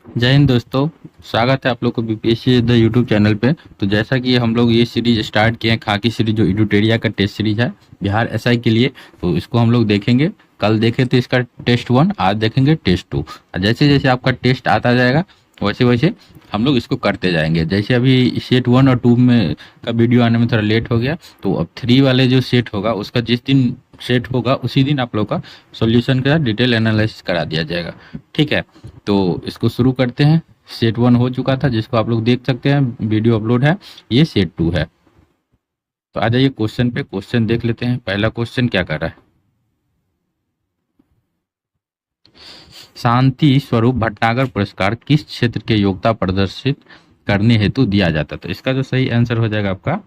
जय हिंद दोस्तों। स्वागत है आप लोग को बीपीएससी द यूट्यूब चैनल पे। तो जैसा कि हम लोग ये सीरीज स्टार्ट किए हैं, खाकी सीरीज, जो एडुटेरिया का टेस्ट सीरीज है बिहार एसआई के लिए, तो इसको हम लोग देखेंगे। कल देखे थे इसका टेस्ट 1, आज देखेंगे टेस्ट 2। जैसे जैसे आपका टेस्ट आता जाएगा वैसे वैसे हम लोग इसको करते जाएंगे। जैसे अभी सेट 1 और 2 में का वीडियो आने में थोड़ा लेट हो गया, तो अब 3 वाले जो सेट होगा उसका जिस दिन सेट होगा उसी दिन आप लोग का सॉल्यूशन का डिटेल एनालिसिस करा दिया जाएगा। ठीक है, तो इसको शुरू करते हैं। सेट 1 हो चुका था जिसको आप लोग देख सकते हैं, वीडियो अपलोड है। ये सेट 2 है। तो आ जाइए क्वेश्चन पे, क्वेश्चन देख लेते हैं। पहला क्वेश्चन क्या कर रहा है? शांति स्वरूप भटनागर पुरस्कार किस क्षेत्र के योग्यता प्रदर्शित करने हेतु दिया जाता है? तो इसका जो सही आंसर हो जाएगा आपका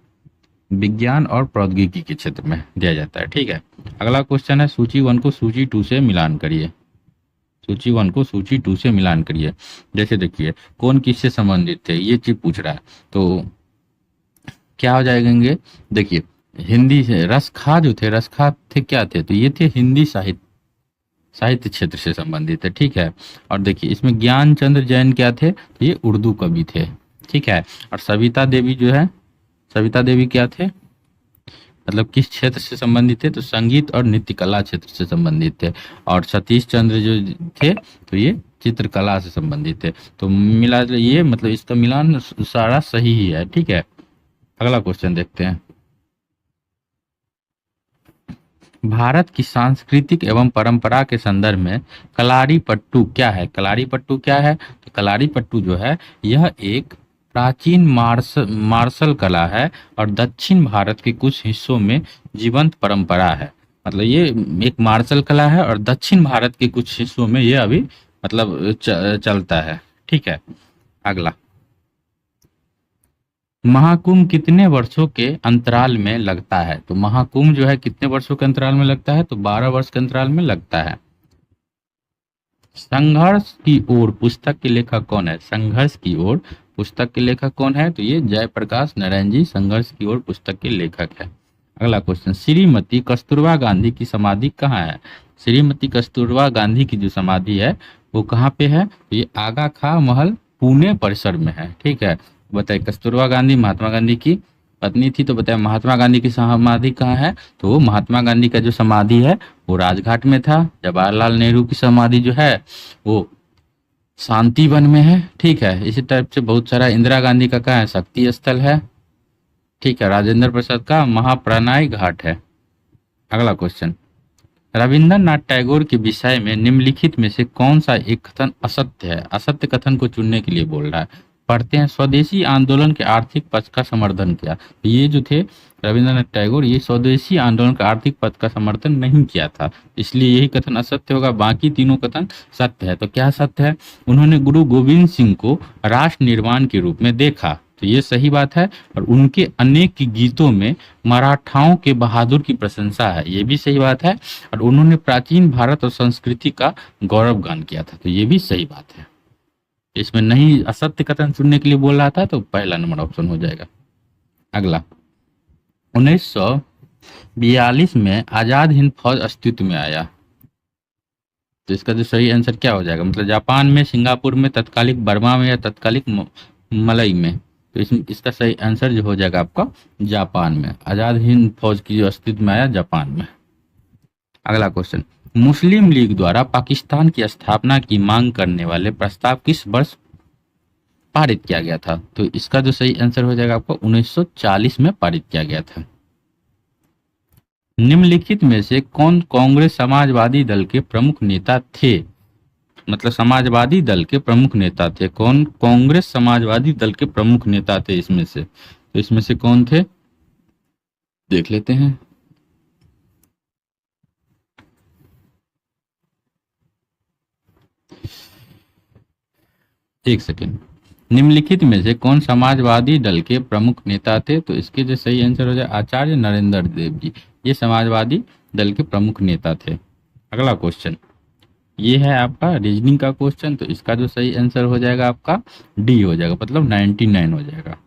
विज्ञान और प्रौद्योगिकी के क्षेत्र में दिया जाता है। ठीक है, अगला क्वेश्चन है सूची 1 को सूची 2 से मिलान करिए। सूची 1 को सूची 2 से मिलान करिए। जैसे देखिए कौन किससे संबंधित थे, ये चीज पूछ रहा है। तो क्या हो जाएंगे, देखिए हिंदी से रसखा जो थे, रसखा थे क्या थे, तो ये थे हिंदी साहित्य साहित्य क्षेत्र से संबंधित है। ठीक है, और देखिए इसमें ज्ञान चंद्र जैन क्या थे, तो ये उर्दू कवि थे। ठीक है, और सविता देवी जो है, सविता देवी क्या थे, मतलब किस क्षेत्र से संबंधित थे, तो संगीत और नृत्य कला क्षेत्र से संबंधित थे। और सतीश चंद्र जो थे तो ये चित्रकला से संबंधित थे। तो मिला ये मतलब इसका मिलान सारा सही ही है। ठीक है, अगला क्वेश्चन देखते हैं। भारत की सांस्कृतिक एवं परंपरा के संदर्भ में कलारी पट्टू क्या है? कलारी पट्टू क्या है, तो कलारी पट्टू जो है यह एक प्राचीन मार्शल कला है और दक्षिण भारत के कुछ हिस्सों में जीवंत परंपरा है। मतलब ये एक मार्शल कला है और दक्षिण भारत के कुछ हिस्सों में ये अभी मतलब चलता है। ठीक है, अगला, महाकुंभ कितने वर्षों के अंतराल में लगता है? तो महाकुंभ जो है कितने वर्षों के अंतराल में लगता है, तो 12 वर्ष के अंतराल में लगता है। संघर्ष की ओर पुस्तक के लेखक कौन है? संघर्ष की ओर पुस्तक के लेखक कौन है, तो ये जयप्रकाश नारायण जी संघर्ष की ओर पुस्तक के लेखक है। अगला क्वेश्चन, श्रीमती कस्तूरबा गांधी की समाधि कहाँ है? श्रीमती कस्तूरबा गांधी की जो समाधि है वो कहाँ पे है, तो ये आगा खां महल पुणे परिसर में है। ठीक है, बताइए कस्तूरबा गांधी महात्मा गांधी की पत्नी थी, तो बताइए महात्मा गांधी की समाधि कहाँ है, तो वो महात्मा गांधी का जो समाधि है वो राजघाट में था। जवाहरलाल नेहरू की समाधि जो है वो शांति वन में है। ठीक है, इसी टाइप से बहुत सारा, इंदिरा गांधी का कहाँ है, शक्ति स्थल है। ठीक है, राजेंद्र प्रसाद का महाप्राणाय घाट है। अगला क्वेश्चन, रविंद्रनाथ टैगोर के विषय में निम्नलिखित में से कौन सा एक कथन असत्य है? असत्य कथन को चुनने के लिए बोल रहा है। पढ़ते हैं, स्वदेशी आंदोलन के आर्थिक पक्ष का समर्थन किया। तो ये जो थे रविंद्रनाथ टैगोर, ये स्वदेशी आंदोलन का आर्थिक पक्ष का समर्थन नहीं किया था, इसलिए यही कथन असत्य होगा। बाकी तीनों कथन सत्य है। तो क्या सत्य है? उन्होंने गुरु गोविंद सिंह को राष्ट्र निर्माण के रूप में देखा, तो ये सही बात है। और उनके अनेक गीतों में मराठाओं के बहादुर की प्रशंसा है, ये भी सही बात है। और उन्होंने प्राचीन भारत और संस्कृति का गौरव गान किया था, तो ये भी सही बात है। इसमें नहीं असत्य कथन सुनने के लिए बोल रहा था, तो पहला नंबर ऑप्शन हो जाएगा। अगला, 1942 में आजाद हिंद फौज अस्तित्व में आया, तो इसका जो सही आंसर क्या हो जाएगा, मतलब जापान में, सिंगापुर में, तत्कालिक बर्मा में या तत्कालिक मलई में? तो इसका सही आंसर जो हो जाएगा आपका जापान में। आजाद हिंद फौज की जो अस्तित्व में आया जापान में। अगला क्वेश्चन, मुस्लिम लीग द्वारा पाकिस्तान की स्थापना की मांग करने वाले प्रस्ताव किस वर्ष पारित किया गया था? तो इसका जो सही आंसर हो जाएगा आपको 1940 में पारित किया गया था। निम्नलिखित में से कौन कांग्रेस समाजवादी दल के प्रमुख नेता थे? मतलब समाजवादी दल के प्रमुख नेता थे कौन? कांग्रेस समाजवादी दल के प्रमुख नेता थे इसमें से, तो इसमें से कौन थे देख लेते हैं। एक सेकेंड, निम्नलिखित में से कौन समाजवादी दल के प्रमुख नेता थे? तो इसके जो सही आंसर हो जाए आचार्य नरेंद्र देव जी, ये समाजवादी दल के प्रमुख नेता थे। अगला क्वेश्चन, ये है आपका रीजनिंग का क्वेश्चन, तो इसका जो सही आंसर हो जाएगा आपका डी हो जाएगा, मतलब 99 हो जाएगा।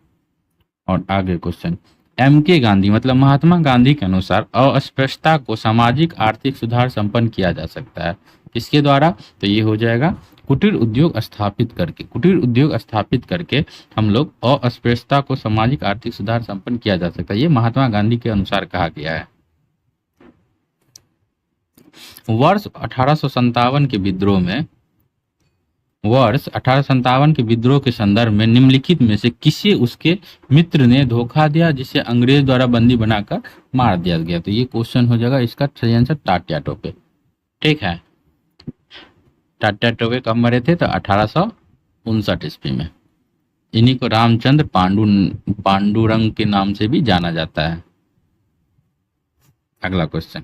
और आगे क्वेश्चन, एम के गांधी मतलब महात्मा गांधी के अनुसार अस्पृश्यता को सामाजिक आर्थिक सुधार संपन्न किया जा सकता है किसके द्वारा? तो ये हो जाएगा कुटीर उद्योग स्थापित करके हम लोग अस्पृश्यता को सामाजिक आर्थिक सुधार संपन्न किया जा सकता है। ये महात्मा गांधी के अनुसार कहा गया है। वर्ष 1857 के विद्रोह में के संदर्भ में निम्नलिखित में से किसे उसके मित्र ने धोखा दिया जिसे अंग्रेज द्वारा बंदी बनाकर मार दिया गया? तो ये क्वेश्चन हो जाएगा इसका सही आंसर तात्या टोपे। ठीक है, तात्या टोपे कब मरे थे? तो 1859 ईस्वी में। इन्हीं को रामचंद्र पांडुरंग के नाम से भी जाना जाता है। अगला क्वेश्चन,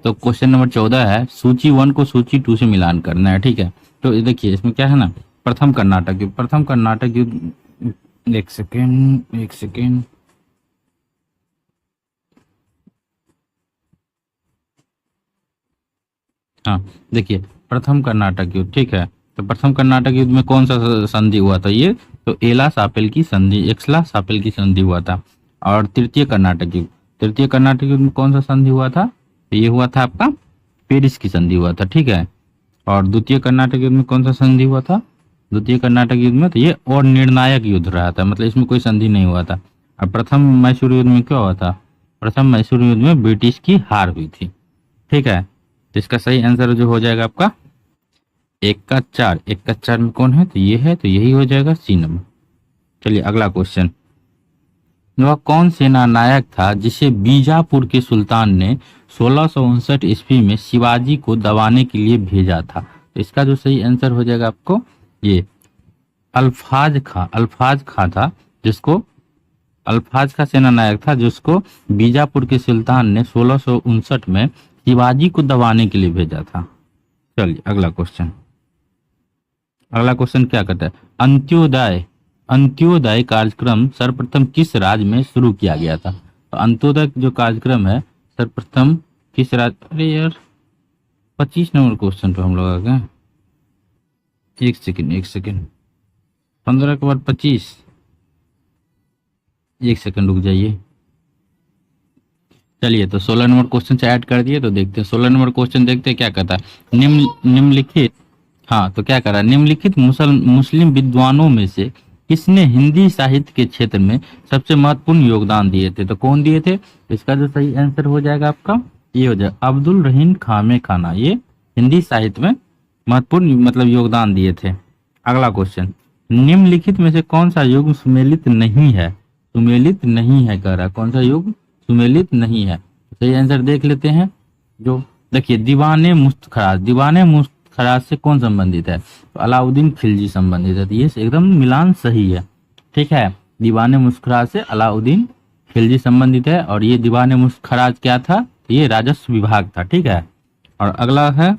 तो क्वेश्चन नंबर 14 है, सूची 1 को सूची 2 से मिलान करना है। ठीक है, तो देखिए इसमें क्या है ना, प्रथम कर्नाटक युद्ध, एक सेकेंड, हाँ देखिए प्रथम कर्नाटक युद्ध। ठीक है, तो प्रथम कर्नाटक युद्ध में कौन सा संधि हुआ था? ये तो एक्सला सापेल की संधि हुआ था। और तृतीय कर्नाटक युद्ध में कौन सा संधि हुआ था? ये हुआ था आपका पेरिस की संधि हुआ था। ठीक है, और द्वितीय कर्नाटक युद्ध में कौन सा संधि हुआ था? द्वितीय कर्नाटक युद्ध में तो ये और निर्णायक युद्ध रहा था, मतलब इसमें कोई संधि नहीं हुआ था। और प्रथम मैसूर युद्ध में क्या हुआ था? प्रथम मैसूर युद्ध में ब्रिटिश की हार हुई थी। ठीक है, तो इसका सही आंसर जो हो जाएगा आपका 1 का 4 में कौन है? तो ये है, तो यही हो जाएगा सी नंबर। चलिए अगला क्वेश्चन, वह कौन सेना नायक था जिसे बीजापुर के सुल्तान ने 1659 ईस्वी में शिवाजी को दबाने के लिए भेजा था? तो इसका जो सही आंसर हो जाएगा आपको ये अल्फाज खां था, जिसको अल्फाज का सेना नायक था, जिसको बीजापुर के सुल्तान ने 1659 में शिवाजी को दबाने के लिए भेजा था। चलिए अगला क्वेश्चन क्या कहता है? अंत्योदय कार्यक्रम सर्वप्रथम किस राज्य में शुरू किया गया था? तो अंत्योदय जो कार्यक्रम है सर्वप्रथम किस राज्य, अरे यार 25 नंबर क्वेश्चन पे हम लोग आ गए। एक सेकेंड 15 के बाद 25, एक सेकेंड रुक जाइए। चलिए तो 16 नंबर क्वेश्चन से ऐड कर दिए, तो देखते हैं 16 नंबर क्वेश्चन देखते हैं क्या कहता है। निम्नलिखित, हाँ तो क्या कर रहा है, निम्नलिखित मुस्लिम विद्वानों में से किसने हिंदी साहित्य के क्षेत्र में सबसे महत्वपूर्ण योगदान दिए थे? तो कौन दिए थे? इसका जो सही आंसर हो जाएगा आपका ये हो जाएगा अब्दुल रहीम खामे खाना। ये हिंदी साहित्य में महत्वपूर्ण मतलब योगदान दिए थे। अगला क्वेश्चन, निम्नलिखित में से कौन सा युग सुमेलित नहीं है? कह रहा है कौन सा युग सुमेलित नहीं है? सही आंसर देख लेते हैं। जो देखिए दीवाने मुस्तखराज से कौन संबंधित है? तो अलाउद्दीन खिलजी संबंधित है। तो ये एकदम मिलान सही है। ठीक है, दीवाने मुस्तखराज से अलाउद्दीन खिलजी संबंधित है। और ये दीवाने मुस्तखराज क्या था? तो ये राजस्व विभाग था। ठीक है, और अगला है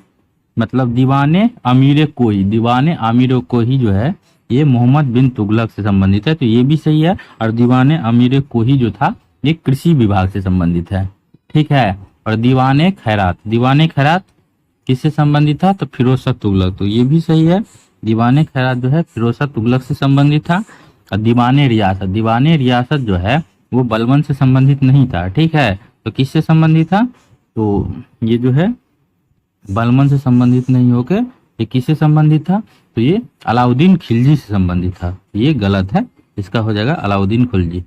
मतलब दीवाने अमीर कोही जो है ये मोहम्मद बिन तुगलक से संबंधित है। तो ये भी सही है। और दीवाने अमीर कोही जो था ये कृषि विभाग से संबंधित है। ठीक है, और दीवाने खैरात किससे संबंधित था? तो फिरोज शाह तुगलक। तो ये भी सही है, दीवाने खैरात जो है फिरोज शाह तुगलक से संबंधित था। और दीवाने रियासत जो है वो बलबन से संबंधित नहीं था। ठीक है, तो किससे संबंधित था? तो ये जो है बलबन से संबंधित नहीं होकर ये किससे संबंधित था? तो ये अलाउद्दीन खिलजी से संबंधित था। ये गलत है, इसका हो जाएगा अलाउद्दीन खिलजी।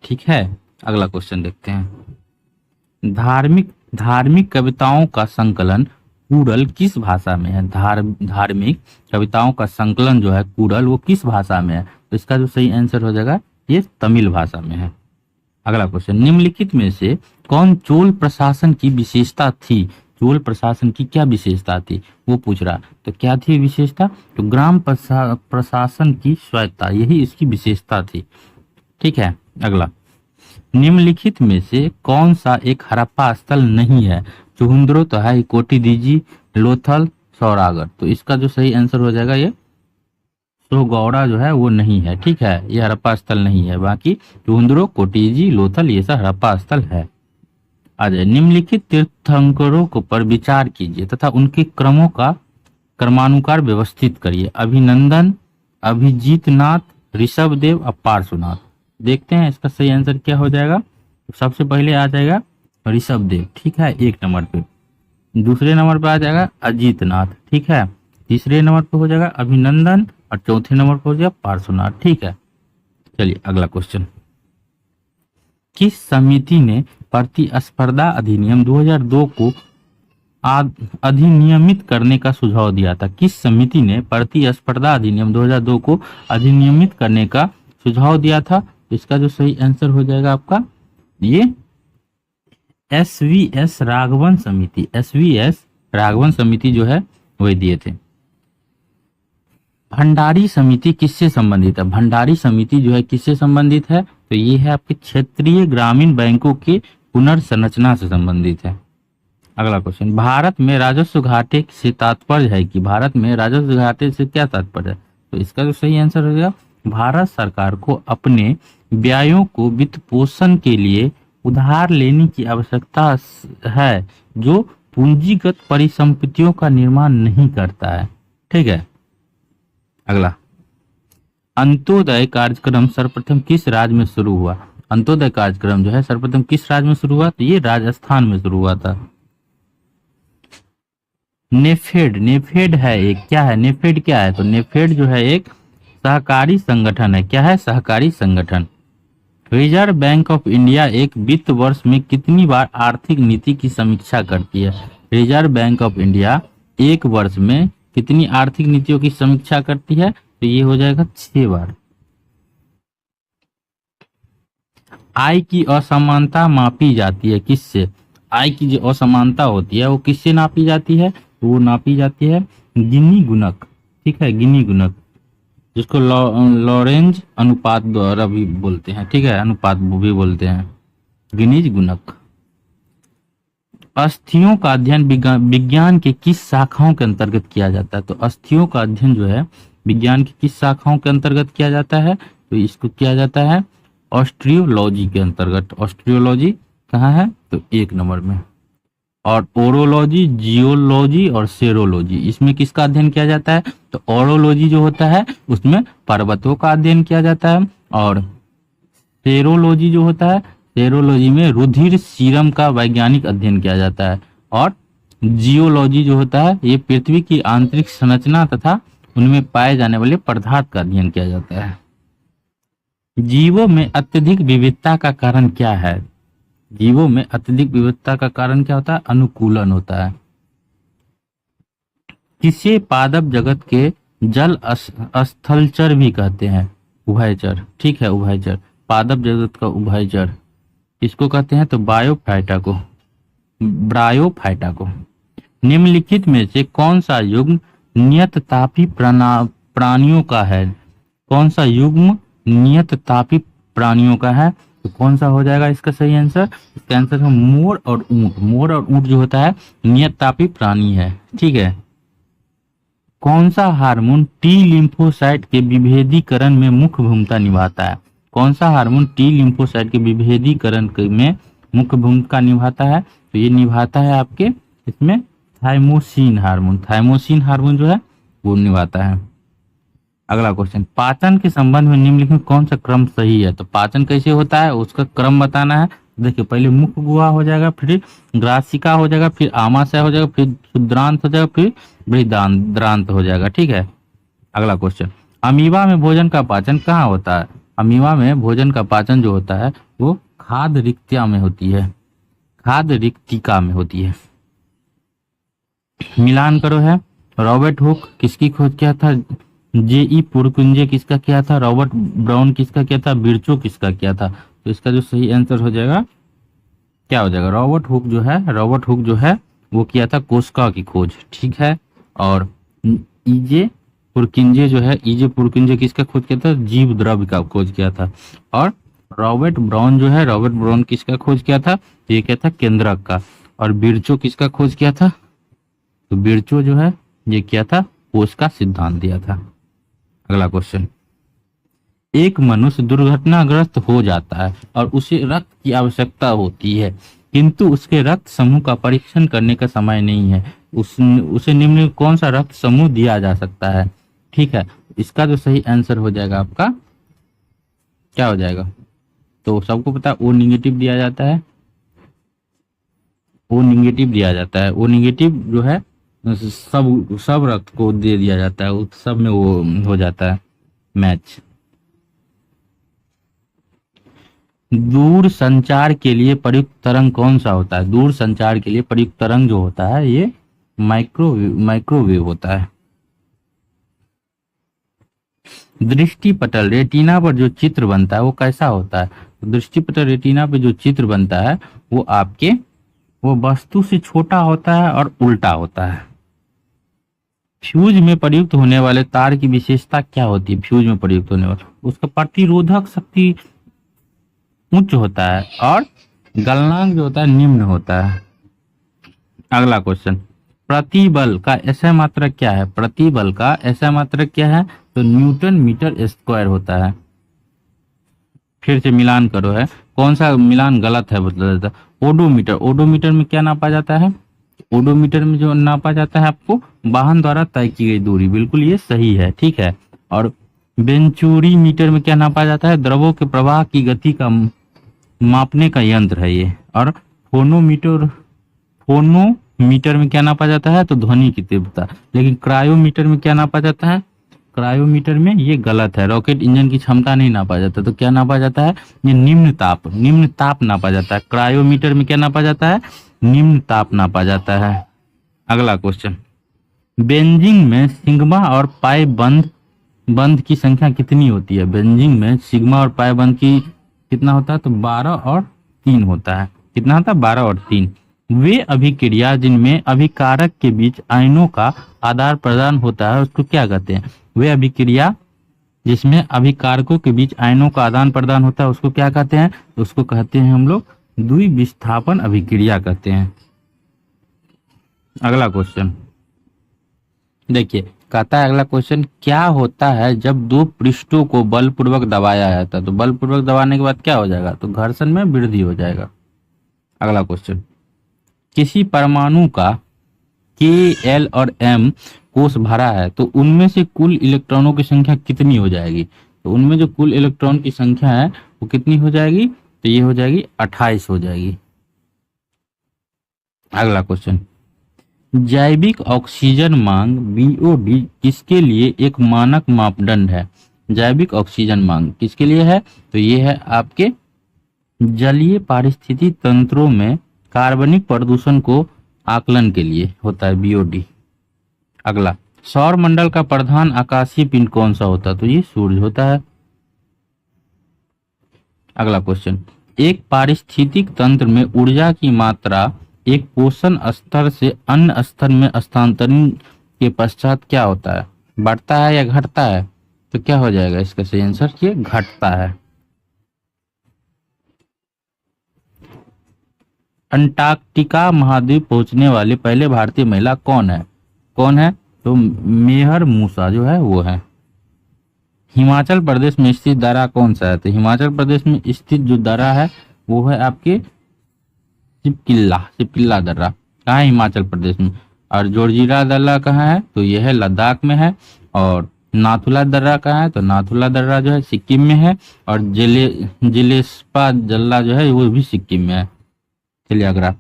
ठीक है, अगला क्वेश्चन देखते हैं। धार्मिक कविताओं का संकलन कूड़ल किस भाषा में है? धार्मिक कविताओं का संकलन जो है कूड़ल वो किस भाषा में है? तो इसका जो सही आंसर हो जाएगा ये तमिल भाषा में है। अगला क्वेश्चन, निम्नलिखित में से कौन चोल प्रशासन की विशेषता थी? चोल प्रशासन की क्या विशेषता थी वो पूछ रहा। तो क्या थी विशेषता? तो ग्राम प्रशासन की स्वायत्तता, यही इसकी विशेषता थी। ठीक है, अगला, निम्नलिखित में से कौन सा एक हड़प्पा स्थल नहीं है? चुहुंद्रो तो है, कोटिदीजी, लोथल, सौरागर। तो इसका जो सही आंसर हो जाएगा ये सोगौड़ा जो है वो नहीं है। ठीक है, ये हड़प्पा स्थल नहीं है। बाकी चुहुंद्रो, कोटिदीजी, लोथल ये सब हड़प्पा स्थल है। आ जाए, निम्नलिखित तीर्थंकरों को पर विचार कीजिए तथा उनके क्रमों का क्रमानुसार व्यवस्थित करिए। अभिनंदन, अभिजीतनाथ, ऋषभदेव और पार्श्वनाथ। देखते हैं इसका सही आंसर क्या हो जाएगा। तो सबसे पहले आ जाएगा ऋषभ देव, ठीक है, 1 नंबर पे। दूसरे नंबर पे आ जाएगा अजीत नाथ, ठीक है। तीसरे नंबर पे हो जाएगा अभिनंदन और चौथे नंबर पे हो जाएगा पार्श्वनाथ, ठीक है। चलिए अगला क्वेश्चन, किस समिति ने प्रतिस्पर्धा अधिनियम 2002 को अधिनियमित करने का सुझाव दिया था? किस समिति ने प्रतिस्पर्धा अधिनियम 2002 को अधिनियमित करने का सुझाव दिया था? इसका जो सही आंसर हो जाएगा आपका ये एसवीएस राघवन समिति, एसवीएस राघवन समिति जो है वही दिए थे। भंडारी समिति किससे संबंधित है? भंडारी समिति जो है किससे संबंधित है? तो ये है आपके क्षेत्रीय ग्रामीण बैंकों के पुनर्संरचना से संबंधित है। अगला क्वेश्चन, भारत में राजस्व घाटे से तात्पर्य है कि भारत में राजस्व घाटे से क्या तात्पर्य है? तो इसका जो सही आंसर हो जाएगा भारत सरकार को अपने व्ययों को वित्त पोषण के लिए उधार लेने की आवश्यकता है जो पूंजीगत परिसंपत्तियों का निर्माण नहीं करता है, ठीक है। अगला, अंत्योदय कार्यक्रम सर्वप्रथम किस राज्य में शुरू हुआ? अंत्योदय कार्यक्रम जो है सर्वप्रथम किस राज्य में शुरू हुआ? तो ये राजस्थान में शुरू हुआ था। नेफेड, नेफेड है एक, क्या है नेफेड, क्या है? तो नेफेड जो है एक सहकारी संगठन है। क्या है? सहकारी संगठन। रिजर्व बैंक ऑफ इंडिया एक वित्त वर्ष में कितनी बार आर्थिक नीति की समीक्षा करती है? रिजर्व बैंक ऑफ इंडिया एक वर्ष में कितनी आर्थिक नीतियों की समीक्षा करती है? तो ये हो जाएगा 6 बार। आय की असमानता मापी जाती है किससे? आय की जो असमानता होती है वो किससे नापी जाती है? वो नापी जाती है गिनी गुणक, ठीक है, गिनी गुणक, जिसको लॉरेंज अनुपात द्वारा भी बोलते हैं, ठीक है, अनुपात भी बोलते हैं, गिनीज गुणक। अस्थियों का अध्ययन विज्ञान के किस शाखाओं के अंतर्गत किया जाता है? तो अस्थियों का अध्ययन जो है विज्ञान की किस शाखाओं के अंतर्गत किया जाता है? तो इसको किया जाता है ऑस्ट्रियोलॉजी के अंतर्गत। ऑस्ट्रियोलॉजी कहाँ है? तो 1 नंबर में। और ओरोलॉजी, जियोलॉजी और सेरोलॉजी, इसमें किसका अध्ययन किया जाता है? तो ओरोलॉजी जो होता है उसमें पर्वतों का अध्ययन किया जाता है, और सेरोलॉजी जो होता है, सेरोलॉजी में रुधिर सीरम का वैज्ञानिक अध्ययन किया जाता है, और जियोलॉजी जो होता है ये पृथ्वी की आंतरिक संरचना तथा उनमें पाए जाने वाले पदार्थ का अध्ययन किया जाता है। जीवों में अत्यधिक विविधता का कारण क्या है? जीवों में अत्यधिक विविधता का कारण क्या होता है? अनुकूलन होता है। किसे पादप जगत के जल स्थलचर भी कहते हैं? उभयचर, ठीक है, उभयचर, पादप जगत का उभयचर इसको कहते हैं? तो बायोफाइटा को, ब्रायोफाइटा को। निम्नलिखित में से कौन सा युग्म नियत तापी प्राणियों का है? कौन सा युग्म नियत तापी प्राणियों का है? तो कौन सा हो जाएगा इसका सही आंसर? इसका आंसर है मोर और ऊंट। मोर और ऊंट जो होता है नियत तापी प्राणी है, ठीक है। कौन सा हार्मोन टी लिम्फोसाइट के विभेदीकरण में मुख्य भूमिका निभाता है? कौन सा हार्मोन टी लिम्फोसाइट के विभेदीकरण में मुख्य भूमिका निभाता है? तो ये निभाता है आपके इसमें थाइमोसिन हार्मोन। थाइमोसिन हार्मोन जो है वो निभाता है। अगला क्वेश्चन, पाचन के संबंध में निम्नलिखित में कौन सा क्रम सही है? तो पाचन कैसे होता है उसका क्रम बताना है। देखिए पहले मुख गुहा हो जाएगा, फिर ग्रासिका हो जाएगा, फिर आमाशय हो जाएगा, फिर शुद्रांत हो जाएगा, फिर बृहदांत हो जाएगा, ठीक है। अगला क्वेश्चन, अमीबा में भोजन का पाचन कहाँ होता है? अमीबा में भोजन का पाचन जो होता है वो खाद्य रिक्तिया में होती है, खाद्य रिक्तिका में होती है। मिलान करो है, रॉबर्ट हुक किसकी खोज किया था? जेई पुरकुंजे किसका किया था? रॉबर्ट ब्राउन किसका किया था? बिरचो किसका किया था? तो इसका जो सही आंसर हो जाएगा क्या हो जाएगा? रॉबर्ट हुक जो है, रॉबर्ट हुक जो है वो किया था कोशिका की खोज, ठीक है। और ईजे पुरकिंजे जो है, ईजे पुरकिंजे किसका खोज किया था? जीव द्रव्य का खोज किया था। और रॉबर्ट ब्राउन जो है, रॉबर्ट ब्राउन किसका खोज किया था? ये क्या था? केंद्रक का। और बिरचो किसका खोज किया था? तो बिरचो जो है ये किया था कोश का सिद्धांत दिया था। अगला क्वेश्चन, एक मनुष्य दुर्घटनाग्रस्त हो जाता है और उसे रक्त की आवश्यकता होती है, किंतु उसके रक्त समूह का परीक्षण करने का समय नहीं है। उसे निम्न कौन सा रक्त समूह दिया जा सकता है? ठीक है, इसका जो सही आंसर हो जाएगा आपका क्या हो जाएगा? तो सबको पता है ओ नेगेटिव दिया जाता है, ओ निगेटिव दिया जाता है। ओ निगेटिव जो है सब सब रक्त को दे दिया जाता है, उस सब में वो हो जाता है मैच। दूर संचार के लिए प्रयुक्त तरंग कौन सा होता है? दूर संचार के लिए प्रयुक्त तरंग जो होता है ये माइक्रोवेव होता है। दृष्टि पटल रेटिना पर जो चित्र बनता है वो कैसा होता है? तो दृष्टि पटल रेटिना पर जो चित्र बनता है वो आपके वो वस्तु से छोटा होता है और उल्टा होता है। फ्यूज में प्रयुक्त होने वाले तार की विशेषता क्या होती है? फ्यूज में प्रयुक्त होने वाले उसका प्रतिरोधक शक्ति उच्च होता है और गलनांक जो होता है निम्न होता है। अगला क्वेश्चन, प्रतिबल का SI मात्रक क्या है? प्रतिबल का SI मात्रक क्या है? तो न्यूटन मीटर स्क्वायर होता है। फिर से मिलान करो है, कौन सा मिलान गलत है बता देता। ओडोमीटर, ओडोमीटर में क्या नापा जाता है? ओडोमीटर में जो नापा जाता है आपको वाहन द्वारा तय की गई दूरी, बिल्कुल ये सही है, ठीक है। और वेंचुरी मीटर में क्या नापा जाता है? द्रवों के प्रवाह की गति का मापने का यंत्र है ये। और फोनोमीटर में क्या नापा जाता है? तो ध्वनि की तीव्रता। लेकिन क्रायोमीटर में क्या नापा जाता है? क्रायोमीटर में ये गलत है, रॉकेट इंजन की क्षमता नहीं नापा जाता। तो क्या नापा जाता है? ये निम्न ताप नापा जाता है। क्रायोमीटर में क्या नापा जाता है? निम्न ताप नापा जाता है। अगला क्वेश्चन, बेंजिंग में सिग्मा और पाई बंध की संख्या कितनी होती है? बेंजिंग में सिग्मा और पाई बंध की कितना होता है? तो 12 और 3 होता है। कितना होता है? 12 और 3। वे अभिक्रिया जिनमें अभिकारक के बीच आयनों का आदान प्रदान होता है उसको क्या कहते हैं? वे अभिक्रिया जिसमें अभिकारकों के बीच आयनों का आदान प्रदान होता है उसको क्या कहते हैं? तो उसको कहते हैं हम लोग द्विविस्थापन अभिक्रिया कहते हैं। अगला क्वेश्चन देखिए, कहता है अगला क्वेश्चन, क्या होता है जब दो पृष्ठों को बलपूर्वक दबाया जाता है? तो बलपूर्वक दबाने के बाद क्या हो जाएगा? तो घर्षण में वृद्धि हो जाएगा। अगला क्वेश्चन, किसी परमाणु का K, L और M कोष भरा है तो उनमें से कुल इलेक्ट्रॉनों की संख्या कितनी हो जाएगी? तो उनमें जो कुल इलेक्ट्रॉन की संख्या है वो कितनी हो जाएगी? तो ये हो जाएगी 28 हो जाएगी। अगला क्वेश्चन, जैविक ऑक्सीजन मांग BOD किसके लिए एक मानक मापदंड है? जैविक ऑक्सीजन मांग किसके लिए है? तो ये है आपके जलीय पारिस्थितिकी तंत्रों में कार्बनिक प्रदूषण को आकलन के लिए होता है BOD। अगला, सौर मंडल का प्रधान आकाशीय पिंड कौन सा होता है? तो ये सूर्य होता है। अगला क्वेश्चन, एक पारिस्थितिक तंत्र में ऊर्जा की मात्रा एक पोषण स्तर से अन्य स्तर में स्थानांतरण के पश्चात क्या होता है? बढ़ता है या घटता है? तो क्या हो जाएगा इसका सही आंसर? ये घटता है। अंटार्कटिका महाद्वीप पहुंचने वाली पहले भारतीय महिला कौन है? कौन है? तो मेहर मूसा जो है वो है। हिमाचल प्रदेश में स्थित दर्रा कौन सा है? तो हिमाचल प्रदेश में स्थित जो दर्रा है वो है आपके सिपकिल्ला दर्रा। कहाँ है? हिमाचल प्रदेश में। और जोरजिला दर्रा कहाँ है? तो यह है लद्दाख में है। और नाथुला दर्रा कहाँ है? तो नाथुला दर्रा जो है सिक्किम में है। और जिलेस्पा जल्ला जो है वो भी सिक्किम में है। चलिए अगला,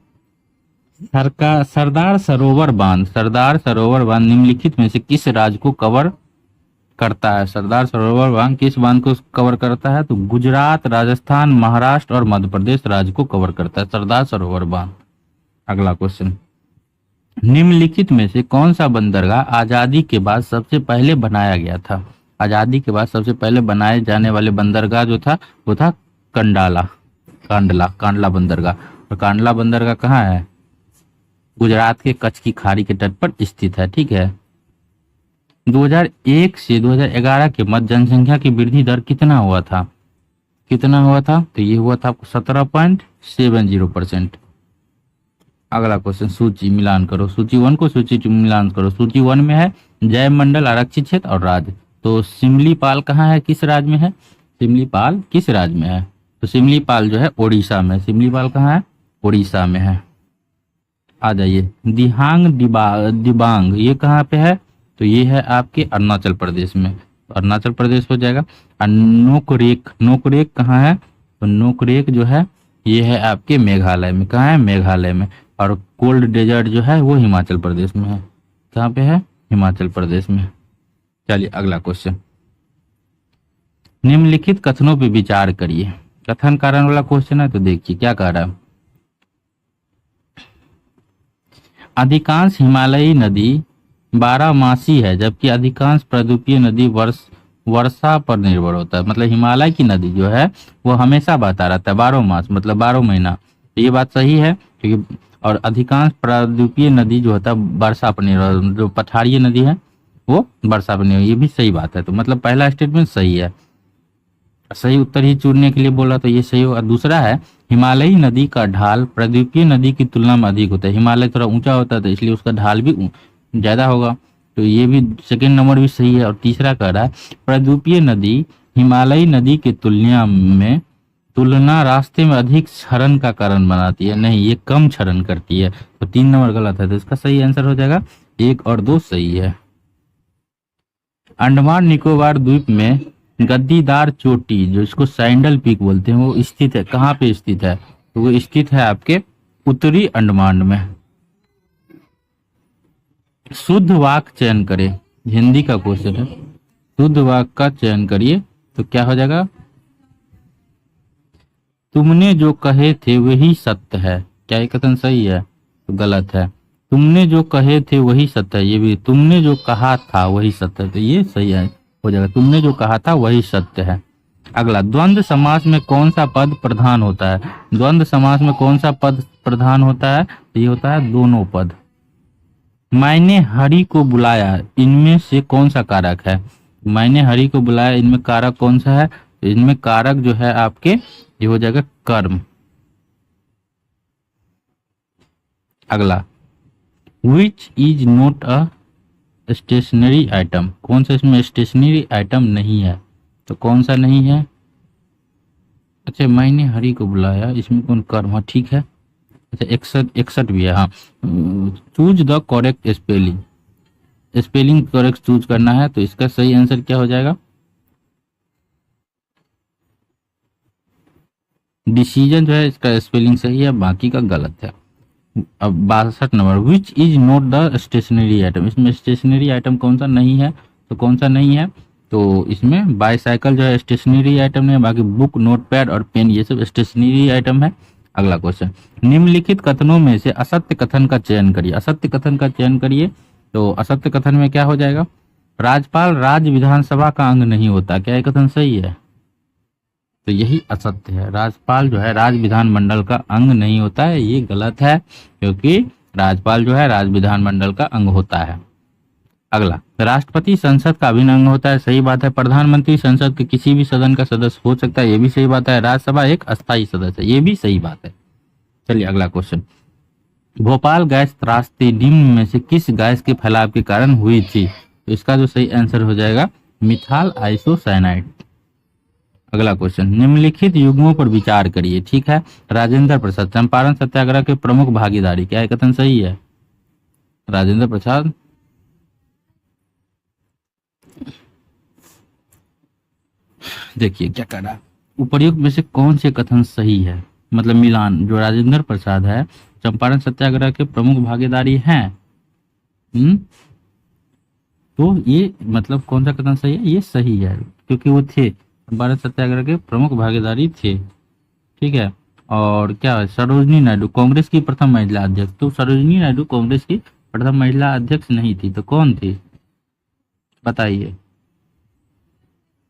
सरदार सरोवर बांध निम्नलिखित में से किस राज्य को कवर करता है? सरदार सरोवर बांध किस बांध को कवर करता है? तो गुजरात, राजस्थान, महाराष्ट्र और मध्य प्रदेश राज्य को कवर करता है सरदार सरोवर बांध। अगला क्वेश्चन, निम्नलिखित में से कौन सा बंदरगाह आजादी के बाद सबसे पहले बनाया गया था? आजादी के बाद सबसे पहले बनाए जाने वाले बंदरगाह जो था वो था कांडला बंदरगाह। और कांडला बंदरगाह कहाँ है? गुजरात के कच्छ की खाड़ी के तट पर स्थित है, ठीक है। 2001 से 2011 के मध्य जनसंख्या की वृद्धि दर कितना हुआ था? तो ये हुआ था 17.70%। अगला क्वेश्चन, सूची मिलान करो। सूची 1 को सूची 2 मिलान करो। सूची 1 में है जैव मंडल, आरक्षित क्षेत्र और राज्य। तो सिमलीपाल कहाँ है? किस राज्य में है? सिमलीपाल किस राज्य में है? तो सिमलीपाल जो है ओडिशा में। सिमलीपाल कहाँ है? ओडिशा में है। आ जाइए, दिबांग ये कहाँ पे है? तो ये है आपके अरुणाचल प्रदेश में। अरुणाचल प्रदेश हो जाएगा। और नोकरेक कहाँ है? तो नोकरेक जो है ये है आपके मेघालय में। कहाँ है? मेघालय में। और कोल्ड डेजर्ट जो है वो हिमाचल प्रदेश में है। कहाँ पे है? हिमाचल प्रदेश में। चलिए अगला क्वेश्चन, निम्नलिखित कथनों पे विचार करिए। कथन कारण वाला क्वेश्चन है, तो देखिए क्या कह रहा है। अधिकांश हिमालयी नदी बारहमासी है, जबकि अधिकांश प्रदूपीय नदी वर्षा पर निर्भर होता है। मतलब हिमालय की नदी जो है वो हमेशा बहता रहता है, 12 मास, मतलब 12 महीना। तो ये बात सही है, क्योंकि और अधिकांश प्रदूपीय नदी जो होता है वर्षा पर निर्भर, जो पठारीय नदी है वो वर्षा पर निर्भर, ये भी सही बात है। तो मतलब पहला स्टेटमेंट सही है, सही उत्तर ही चुनने के लिए बोला, तो ये सही होगा। दूसरा है, हिमालयी नदी का ढाल प्रदीपीय नदी की तुलना में अधिक होता है। हिमालय थोड़ा ऊंचा होता है तो इसलिए उसका ढाल भी ज्यादा होगा, तो ये भी सेकेंड नंबर भी सही है। और तीसरा कह रहा है, प्रदीपीय नदी हिमालयी नदी की तुलना रास्ते में अधिक क्षरण का कारण बनाती है। नहीं, ये कम क्षरण करती है, तो 3 नंबर गलत है। तो इसका सही आंसर हो जाएगा 1 और 2 सही है। अंडमान निकोबार द्वीप में गद्दीदार चोटी, जो इसको सैंडल पीक बोलते हैं, वो स्थित है। कहाँ पे स्थित है? तो वो स्थित है आपके उत्तरी अंडमान में। शुद्ध वाक्य चयन करें, हिंदी का क्वेश्चन है। शुद्ध वाक्य का चयन करिए, तो क्या हो जाएगा? तुमने जो कहे थे वही सत्य है। क्या ये कथन सही है? तो गलत है। तुमने जो कहे थे वही सत्य है, ये भी। तुमने जो कहा था वही सत्य है, तो ये सही है, हो जाएगा। तुमने जो कहा था वही सत्य है। अगला, द्वंद्व समास में कौन सा पद प्रधान होता है? द्वंद्व समास में कौन सा पद प्रधान होता है? तो ये होता है दोनों पद। मैंने हरि को बुलाया, इनमें से कौन सा कारक है? मैंने हरि को बुलाया, इनमें कारक कौन सा है? तो इनमें कारक जो है आपके, ये हो जाएगा कर्म। अगला, which is not a stationery item, कौन सा इसमें स्टेशनरी आइटम नहीं है? तो कौन सा नहीं है? अच्छा, मैंने हरि को बुलाया, इसमें कौन कर्म है? ठीक है। अच्छा, 61 भी है। हाँ, choose the correct spelling, spelling correct choose करना है। तो इसका सही आंसर क्या हो जाएगा? डिसीजन जो है इसका स्पेलिंग सही है, बाकी का गलत है। अब 62 number, which is not the stationery item, इसमें स्टेशनरी आइटम कौन सा नहीं है? तो कौन सा नहीं है? तो इसमें बाईसाइकिल जो है स्टेशनरी आइटम है, बाकी बुक, नोटपैड और पेन ये सब स्टेशनरी आइटम है। अगला क्वेश्चन, निम्नलिखित कथनों में से असत्य कथन का चयन करिए। असत्य कथन का चयन करिए, तो असत्य कथन में क्या हो जाएगा? राज्यपाल राज्य विधानसभा का अंग नहीं होता। क्या ये कथन सही है? तो यही असत्य है, राज्यपाल जो है राज्य विधानमंडल का अंग नहीं होता है, ये गलत है, क्योंकि राज्यपाल जो है राज्य विधानमंडल का अंग होता है। अगला, राष्ट्रपति संसद का अभिन्न अंग होता है। सही बात है। प्रधानमंत्री संसद के किसी भी सदन का सदस्य हो सकता है, ये भी सही बात है। राज्यसभा एक अस्थायी सदस्य है, ये भी सही बात है। चलिए अगला क्वेश्चन, भोपाल गैस त्रासदी निम्न में से किस गैस के फैलाव के कारण हुई थी? तो इसका जो सही आंसर हो जाएगा मिथाइल आइसोसाइनाइड। अगला क्वेश्चन, निम्नलिखित युग्मों पर विचार करिए। ठीक है। राजेंद्र प्रसाद, चंपारण सत्याग्रह के प्रमुख भागीदारी। क्या कथन सही है? राजेंद्र प्रसाद। देखिए क्या कर रहा, उपर्युक्त में से कौन से कथन सही है? मतलब मिलान, जो राजेंद्र प्रसाद है चंपारण सत्याग्रह के प्रमुख भागीदारी हैं। तो ये मतलब कौन सा कथन सही है? ये सही है, क्योंकि वो थे चंपारण सत्याग्रह के प्रमुख भागीदारी थे। ठीक है। और क्या, सरोजिनी नायडू कांग्रेस की प्रथम महिला अध्यक्ष। तो सरोजिनी नायडू कांग्रेस की प्रथम महिला अध्यक्ष नहीं थी, तो कौन थी बताइए?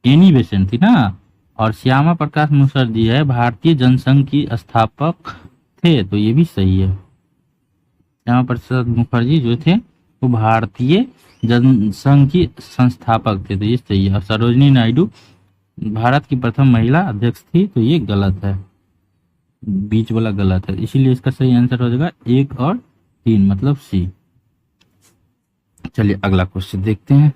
एनी बेसेंट थी ना। और श्यामा प्रकाश मुखर्जी है भारतीय जनसंघ की स्थापक थे, तो ये भी सही है। श्यामा प्रसाद मुखर्जी जो थे वो भारतीय जनसंघ की संस्थापक थे, तो ये सही है। और सरोजिनी नायडू भारत की प्रथम महिला अध्यक्ष थी, तो ये गलत है, बीच वाला गलत है, इसीलिए इसका सही आंसर हो जाएगा 1 और 3, मतलब सी। चलिए अगला क्वेश्चन देखते हैं।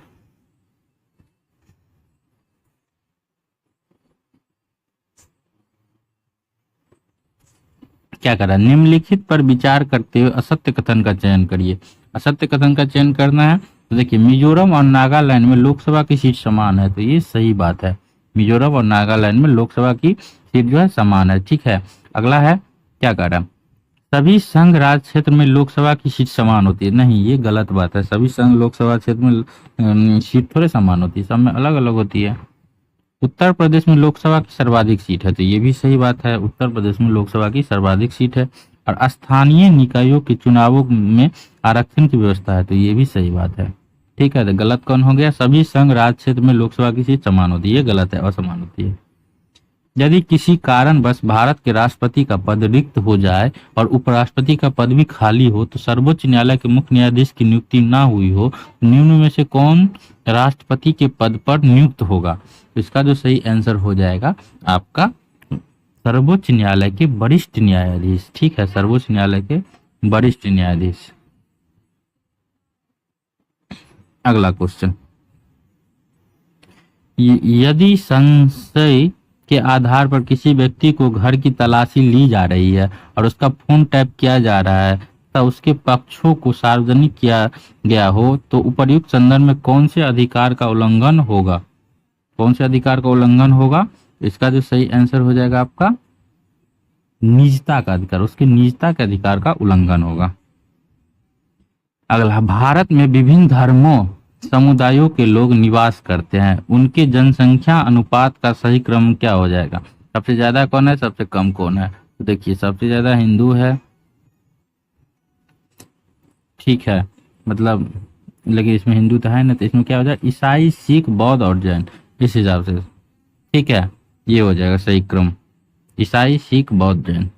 क्या करा, निम्नलिखित पर विचार करते हुए असत्य कथन का चयन करिए। असत्य कथन का चयन करना है, तो देखिए मिजोरम और नागालैंड में लोकसभा की सीट समान है, तो ये सही बात है। मिजोरम और नागालैंड में लोकसभा की सीट जो है समान है। ठीक है। अगला है क्या कह रहा है, सभी संघ राज्य क्षेत्र में लोकसभा की सीट समान होती है। नहीं, ये गलत बात है। सभी संघ लोकसभा क्षेत्र में सीट थोड़े समान होती है, सब में अलग अलग होती है। उत्तर प्रदेश में लोकसभा की सर्वाधिक सीट है, तो ये भी सही बात है। उत्तर प्रदेश में लोकसभा की सर्वाधिक सीट है। और स्थानीय निकायों के चुनावों में आरक्षण की व्यवस्था है, तो ये भी सही बात है। ठीक है, तो गलत कौन हो गया? सभी संघ राज्य क्षेत्र में लोकसभा की सीट समान होती है, ये गलत है, असमान होती है। यदि किसी कारणवश भारत के राष्ट्रपति का पद रिक्त हो जाए और उपराष्ट्रपति का पद भी खाली हो, तो सर्वोच्च न्यायालय के मुख्य न्यायाधीश की नियुक्ति ना हुई हो, निम्न में से कौन राष्ट्रपति के पद पर नियुक्त होगा? तो इसका जो सही आंसर हो जाएगा आपका सर्वोच्च न्यायालय के वरिष्ठ न्यायाधीश। ठीक है, सर्वोच्च न्यायालय के वरिष्ठ न्यायाधीश। अगला क्वेश्चन, यदि संशय के आधार पर किसी व्यक्ति को घर की तलाशी ली जा रही है और उसका फोन टैप किया जा रहा है तथा उसके पक्षों को सार्वजनिक किया गया हो, तो उपर्युक्त संदर्भ में कौन से अधिकार का उल्लंघन होगा? कौन से अधिकार का उल्लंघन होगा? इसका जो सही आंसर हो जाएगा आपका निजता का अधिकार, उसके निजता के अधिकार का उल्लंघन होगा। अगला, भारत में विभिन्न धर्मों समुदायों के लोग निवास करते हैं, उनके जनसंख्या अनुपात का सही क्रम क्या हो जाएगा? सबसे ज्यादा कौन है, सबसे कम कौन है? तो देखिए, सबसे ज्यादा हिंदू है, ठीक है, मतलब लेकिन इसमें हिंदू तो है ना, तो इसमें क्या हो जाएगा? ईसाई, सिख, बौद्ध और जैन, इस हिसाब से। ठीक है, ये हो जाएगा सही क्रम, ईसाई, सिख, बौद्ध, जैन।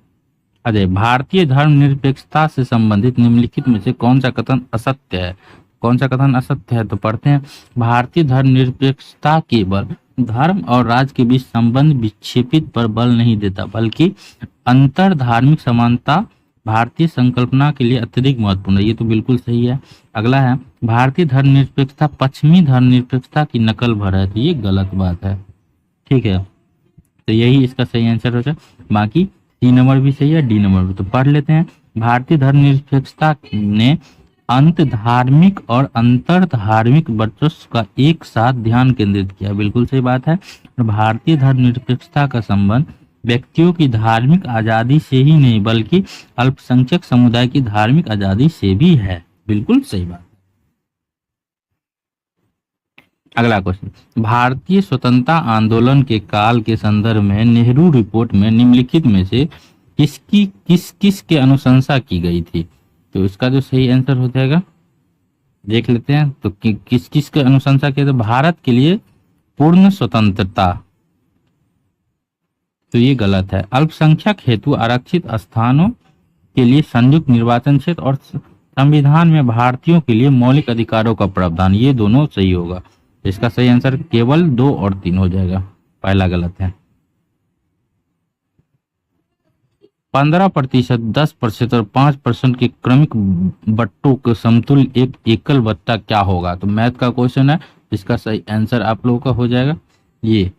अरे, भारतीय धर्मनिरपेक्षता से संबंधित निम्नलिखित में से कौन सा कथन असत्य है? कौन सा कथन असत्य है? तो पढ़ते हैं, भारतीय धर्मनिरपेक्षता केवल धर्म और राज्य के बीच संबंध विक्षेपित पर बल नहीं देता, बल्कि अंतर धार्मिक समानता भारतीय संकल्पना के लिए अत्यधिक महत्वपूर्ण है। ये तो बिल्कुल सही है। अगला है, भारतीय धर्मनिरपेक्षता पश्चिमी धर्मनिरपेक्षता की नकल भर है, तो ये गलत बात है। ठीक है, तो यही इसका सही आंसर हो जाए। बाकी सी नंबर भी सही है, डी नंबर भी। तो पढ़ लेते हैं, भारतीय धर्मनिरपेक्षता ने अंत धार्मिक और अंतर धार्मिक वर्चस्व का एक साथ ध्यान केंद्रित किया, बिल्कुल सही बात है। भारतीय धर्मनिरपेक्षता का संबंध व्यक्तियों की धार्मिक आजादी से ही नहीं, बल्कि अल्पसंख्यक समुदाय की धार्मिक आजादी से भी है, बिल्कुल सही बात। अगला क्वेश्चन, भारतीय स्वतंत्रता आंदोलन के काल के संदर्भ में नेहरू रिपोर्ट में निम्नलिखित में से किस किस के अनुशंसा की गई थी? तो इसका जो सही आंसर हो जाएगा देख लेते हैं। तो किस किस के अनुशंसा किया? तो भारत के लिए पूर्ण स्वतंत्रता, तो ये गलत है। अल्पसंख्यक हेतु आरक्षित स्थानों के लिए संयुक्त निर्वाचन क्षेत्र और संविधान में भारतीयों के लिए मौलिक अधिकारों का प्रावधान, ये दोनों सही होगा। इसका सही आंसर केवल 2 और 3 हो जाएगा, पहला गलत है। 15%, 10% और 5% के क्रमिक बट्टों के समतुल्य एक एकल बट्टा क्या होगा? तो मैथ का क्वेश्चन है, इसका सही आंसर आप लोगों का हो जाएगा ये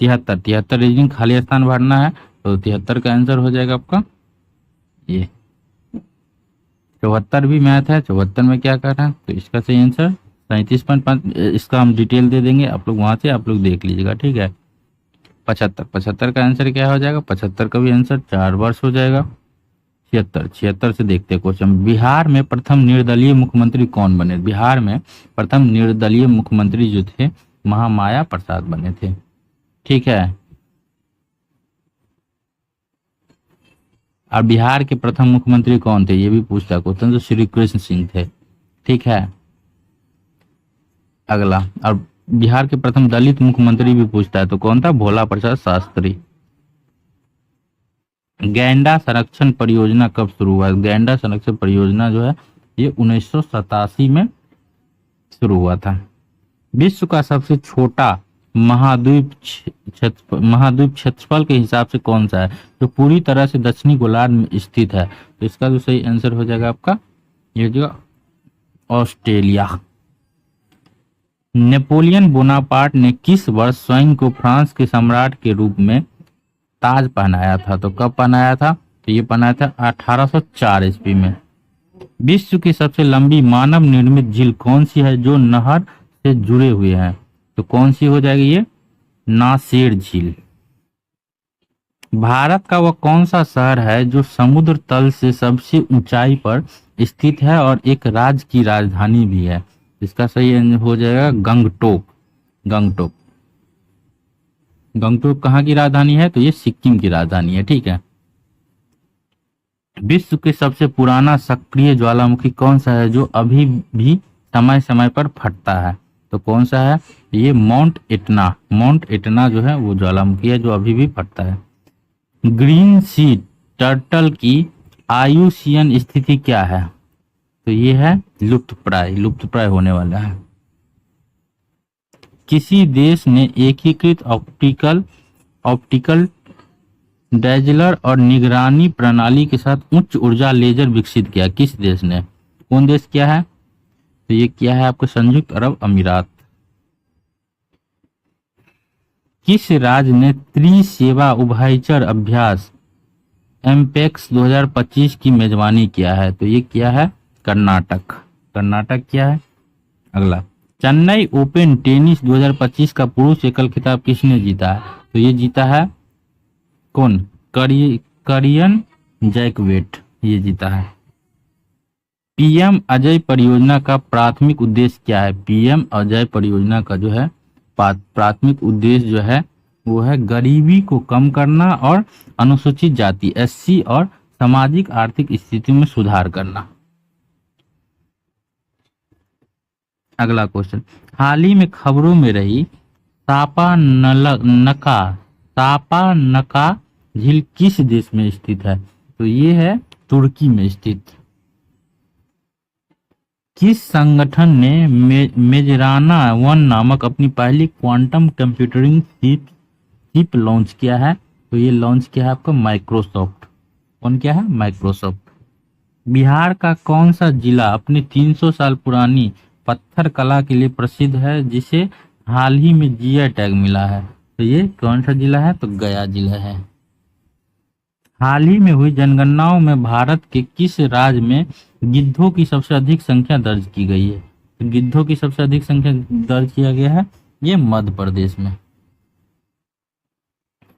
73 रीजनिंग खाली स्थान भरना है, तो 73 का आंसर हो जाएगा आपका ये। 74 भी मैथ है, 74 में क्या करना है? तो इसका सही आंसर 37.5, इसका हम डिटेल दे देंगे, आप लोग वहां से आप लोग देख लीजिएगा। ठीक है, 75 का आंसर क्या हो जाएगा? 75 का भी आंसर 4 वर्ष हो जाएगा। 76 से देखते हैं क्वेश्चन, बिहार में प्रथम निर्दलीय मुख्यमंत्री कौन बने? बिहार में प्रथम निर्दलीय मुख्यमंत्री जो थे महामाया प्रसाद बने थे। ठीक है, और बिहार के प्रथम मुख्यमंत्री कौन थे ये भी पूछता क्वेश्चन, तो श्री कृष्ण सिंह थे। ठीक है, अगला, और बिहार के प्रथम दलित मुख्यमंत्री भी पूछता है, तो कौन था? भोला प्रसाद शास्त्री। गैंडा संरक्षण परियोजना कब शुरू हुआ? गैंडा संरक्षण परियोजना जो है ये 1987 में शुरू हुआ था। विश्व का सबसे छोटा महाद्वीप क्षेत्रफल के हिसाब से कौन सा है, जो पूरी तरह से दक्षिणी गोलार्ध में स्थित है? तो इसका जो सही आंसर हो जाएगा आपका ये जो ऑस्ट्रेलिया। नेपोलियन बोनापार्ट ने किस वर्ष स्वयं को फ्रांस के सम्राट के रूप में ताज पहनाया था? तो कब पहनाया था? तो ये पहनाया था 1804 ईस्वी में। विश्व की सबसे लंबी मानव निर्मित झील कौन सी है जो नहर से जुड़े हुए हैं? तो कौन सी हो जाएगी ये? नासेर झील। भारत का वह कौन सा शहर है जो समुद्र तल से सबसे ऊंचाई पर स्थित है और एक राज्य की राजधानी भी है? इसका सही आंसर हो जाएगा गंगटोक। गंगटोक। गंगटोक कहाँ की राजधानी है? तो ये सिक्किम की राजधानी है। ठीक है। विश्व के सबसे पुराना सक्रिय ज्वालामुखी कौन सा है जो अभी भी समय समय पर फटता है? तो कौन सा है? ये माउंट एटना। माउंट एटना जो है वो ज्वालामुखी है जो अभी भी फटता है। ग्रीन सी टर्टल की आयुषीयन स्थिति क्या है? तो ये है लुप्तप्राय। लुप्तप्राय होने वाला है। किसी देश ने एकीकृत ऑप्टिकल डैजलर और निगरानी प्रणाली के साथ उच्च ऊर्जा लेजर विकसित किया? किस देश ने? कौन देश किया है? तो ये किया है आपको संयुक्त अरब अमीरात। किस राज्य ने त्रिसेवा उभयचर अभ्यास एमपेक्स 2025 की मेजबानी किया है? तो ये किया है कर्नाटक। कर्नाटक किया है। अगला, चेन्नई ओपन टेनिस 2025 का पुरुष एकल खिताब किसने जीता है? तो ये जीता है कौन? करियन जैकवेट, ये जीता है। पीएम अजय परियोजना का प्राथमिक उद्देश्य क्या है? पीएम अजय परियोजना का जो है प्राथमिक उद्देश्य जो है वो है गरीबी को कम करना और अनुसूचित जाति एससी और सामाजिक आर्थिक स्थिति में सुधार करना। अगला क्वेश्चन, हाल ही में खबरों में रही सापा नका झील किस देश में स्थित है? तो ये है तुर्की में स्थित। किस संगठन ने मेजराना 1 नामक अपनी पहली क्वांटम कंप्यूटिंग चिप लॉन्च किया है? तो ये लॉन्च किया है आपका माइक्रोसॉफ्ट। कौन किया है? माइक्रोसॉफ्ट। बिहार का कौन सा जिला अपनी 300 साल पुरानी पत्थर कला के लिए प्रसिद्ध है जिसे हाल ही में जीआई टैग मिला है? तो ये कौन सा जिला है? तो गया जिला है। हाल ही में हुई जनगणनाओं में भारत के किस राज्य में गिद्धों की सबसे अधिक संख्या दर्ज की गई है? तो गिद्धों की सबसे अधिक संख्या दर्ज किया गया है ये मध्य प्रदेश में।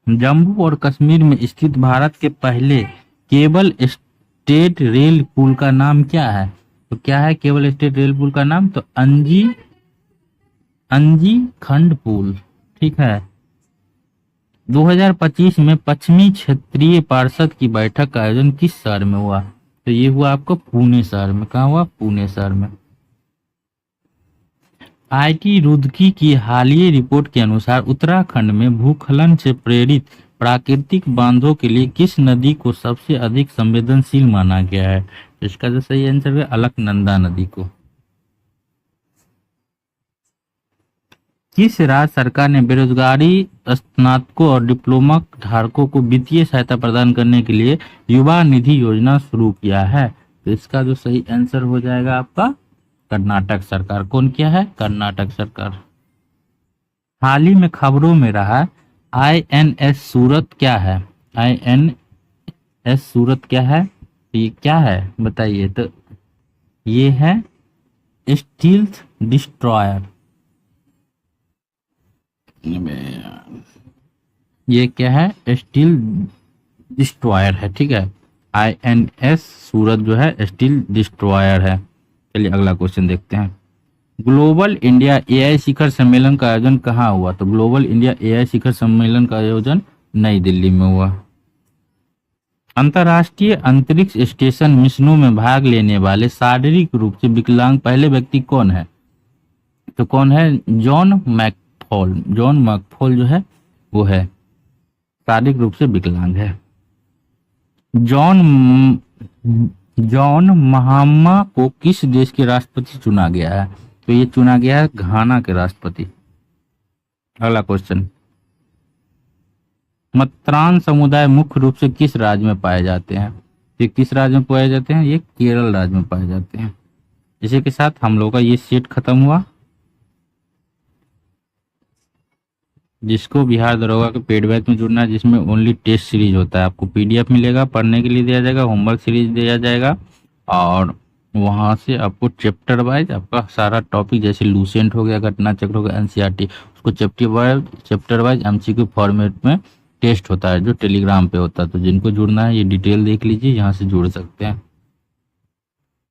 जम्मू और कश्मीर में स्थित भारत के पहले केबल स्टेट रेल पुल का नाम क्या है? तो क्या है केबल स्टेट रेल पुल का नाम? तो अंजी खंड पुल। ठीक है। 2025 में पश्चिमी क्षेत्रीय पार्षद की बैठक का आयोजन किस शहर में हुआ? तो ये हुआ आपको पुणे शहर में। कहाँ हुआ? पुणे शहर में। आईटी रुड़की की हालिया रिपोर्ट के अनुसार उत्तराखंड में भूस्खलन से प्रेरित प्राकृतिक बांधों के लिए किस नदी को सबसे अधिक संवेदनशील माना गया है? तो इसका जो सही आंसर है अलकनंदा नदी को। किस राज्य सरकार ने बेरोजगारी स्नातकों और डिप्लोमा धारकों को वित्तीय सहायता प्रदान करने के लिए युवा निधि योजना शुरू किया है? तो इसका जो सही आंसर हो जाएगा आपका कर्नाटक सरकार। कौन किया है? कर्नाटक सरकार। हाल ही में खबरों में रहा आईएनएस सूरत क्या है? आईएनएस सूरत क्या है? तो ये क्या है बताइए? तो ये है स्टील्थ डिस्ट्रॉयर। ये क्या है? स्टील डिस्ट्रॉयर है। ठीक है। आईएनएस सूरत जो है स्टील डिस्ट्रॉयर है। चलिए अगला क्वेश्चन देखते हैं। ग्लोबल इंडिया एआई शिखर सम्मेलन का आयोजन कहाँ हुआ? तो ग्लोबल इंडिया एआई शिखर सम्मेलन का आयोजन नई दिल्ली में हुआ। अंतर्राष्ट्रीय अंतरिक्ष स्टेशन मिशनों में भाग लेने वाले शारीरिक रूप से विकलांग पहले व्यक्ति कौन है? तो कौन है? John McFaul. जॉन मैकफॉल जो है वो है शारीरिक रूप से विकलांग है। जॉन महामा को किस देश के राष्ट्रपति चुना गया है? तो ये चुना गया है घाना के राष्ट्रपति। अगला क्वेश्चन, मत्रान समुदाय मुख्य रूप से किस राज्य में पाए जाते हैं? ये किस राज्य में पाए जाते हैं? ये केरल राज्य में पाए जाते हैं। इसी के साथ हम लोग का ये सेट खत्म हुआ। जिसको बिहार दरोगा के पेड बैच में जुड़ना है, जिसमें ओनली टेस्ट सीरीज होता है, आपको पीडीएफ मिलेगा, पढ़ने के लिए दिया जाएगा, होमवर्क सीरीज दिया जाएगा और वहां से आपको चैप्टर वाइज आपका सारा टॉपिक जैसे लूसेंट हो गया, घटना चक्र हो गया, एनसीईआरटी, उसको चैप्टर वाइज एमसीक्यू फॉर्मेट में टेस्ट होता है जो टेलीग्राम पे होता है। तो जिनको जुड़ना है ये डिटेल देख लीजिए, यहाँ से जुड़ सकते हैं।